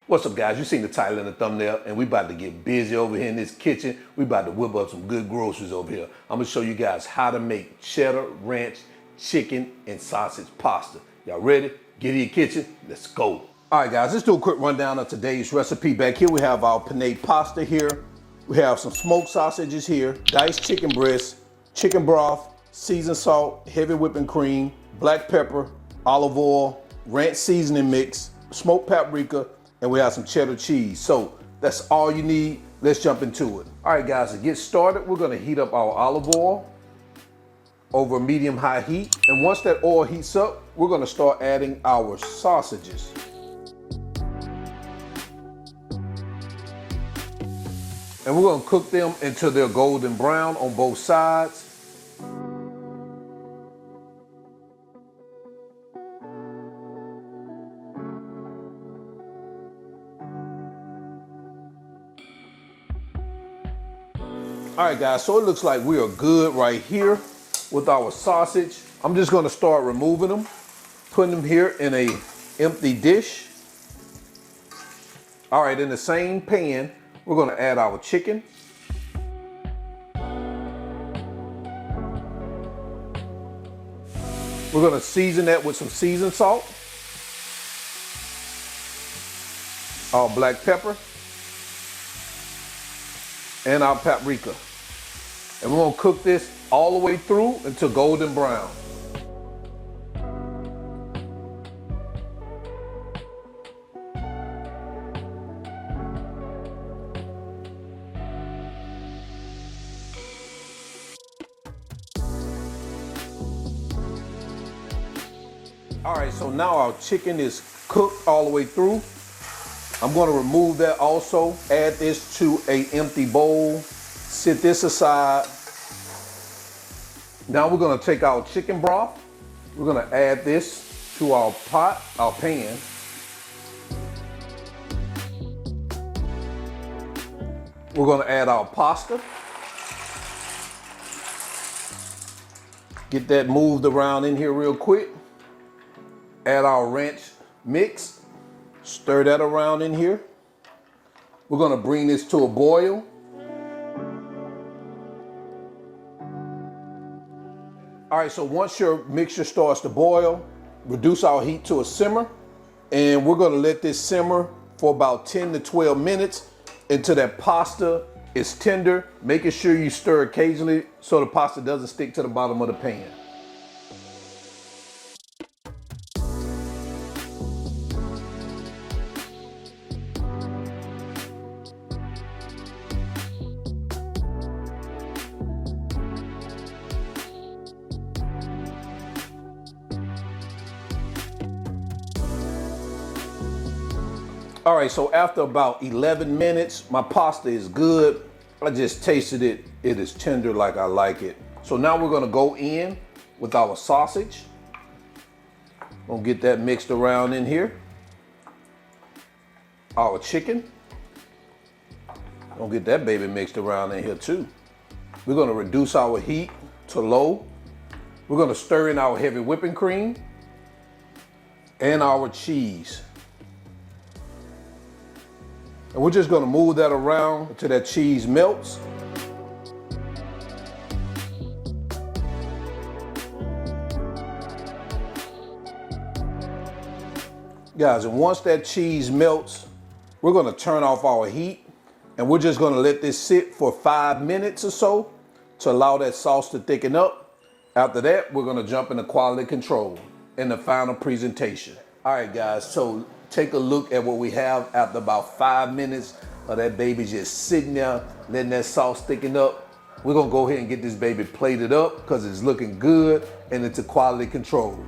What's up, guys? You seen the title and the thumbnail, and we about to get busy over here in this kitchen. We about to whip up some good groceries over here. I'm gonna show you guys how to make cheddar, ranch, chicken, and sausage pasta. Y'all ready? Get in your kitchen. Let's go. All right, guys, let's do a quick rundown of today's recipe. Back here, we have our penne pasta here. We have some smoked sausages here, diced chicken breast, chicken broth, seasoned salt, heavy whipping cream, black pepper, olive oil, ranch seasoning mix, smoked paprika, and we have some cheddar cheese. So that's all you need. Let's jump into it. All right, guys, to get started, we're gonna heat up our olive oil over medium-high heat. And once that oil heats up, we're gonna start adding our sausages. And we're gonna cook them until they're golden brown on both sides. All right, guys, so it looks like we are good right here with our sausage. I'm just gonna start removing them, putting them here in a empty dish. All right, in the same pan, we're gonna add our chicken. We're gonna season that with some seasoned salt, our black pepper, and our paprika. And we're gonna cook this all the way through until golden brown. All right, so now our chicken is cooked all the way through. I'm gonna remove that also, add this to an empty bowl, sit this aside. Now we're gonna take our chicken broth. We're gonna add this to our pot, our pan. We're gonna add our pasta. Get that moved around in here real quick. Add our ranch mix. Stir that around in here. We're gonna bring this to a boil. All right, so once your mixture starts to boil, reduce our heat to a simmer, and we're gonna let this simmer for about 10 to 12 minutes until that pasta is tender, making sure you stir occasionally so the pasta doesn't stick to the bottom of the pan. All right, so after about 11 minutes, my pasta is good. I just tasted it. It is tender like I like it. So now we're gonna go in with our sausage. Gonna get that mixed around in here. Our chicken. Gonna get that baby mixed around in here too. We're gonna reduce our heat to low. We're gonna stir in our heavy whipping cream and our cheese. And we're just gonna move that around until that cheese melts. Guys, and once that cheese melts, we're gonna turn off our heat and we're just gonna let this sit for 5 minutes or so to allow that sauce to thicken up. After that, we're gonna jump into quality control and the final presentation. All right, guys, so take a look at what we have after about 5 minutes of that baby just sitting there, letting that sauce thicken up. We're gonna go ahead and get this baby plated up because it's looking good and it's a quality control.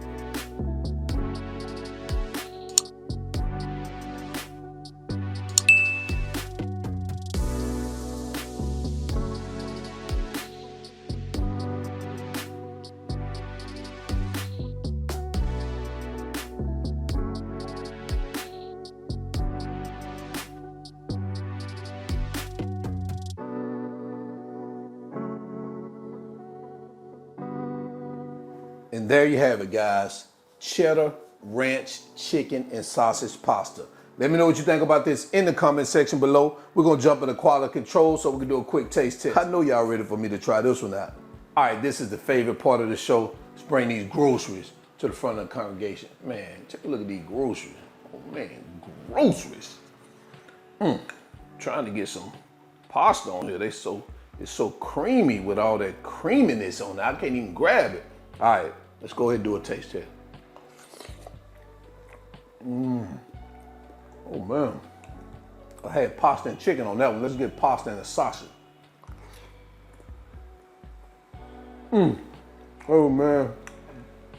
And there you have it, guys. Cheddar, ranch, chicken, and sausage pasta. Let me know what you think about this in the comment section below. We're gonna jump into quality control so we can do a quick taste test. I know y'all ready for me to try this one out. All right, this is the favorite part of the show. Let's bring these groceries to the front of the congregation. Man, take a look at these groceries. Oh man, groceries. Trying to get some pasta on here. It's so creamy with all that creaminess on it. I can't even grab it. All right, let's go ahead and do a taste test. Oh man, I had pasta and chicken on that one. Let's get pasta and a sausage. Oh man,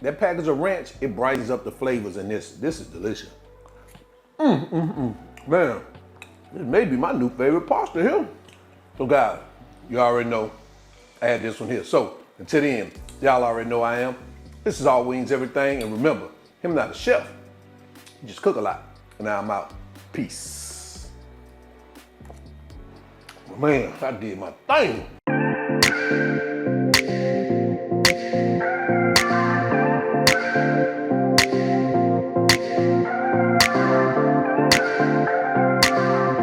that package of ranch, it brightens up the flavors in this. This is delicious. Man, this may be my new favorite pasta here. So guys, you already know I had this one here. So until the end, y'all already know I am. This is All Wings Everything, and remember, him not a chef. You just cook a lot. And now I'm out. Peace. Man, I did my thing.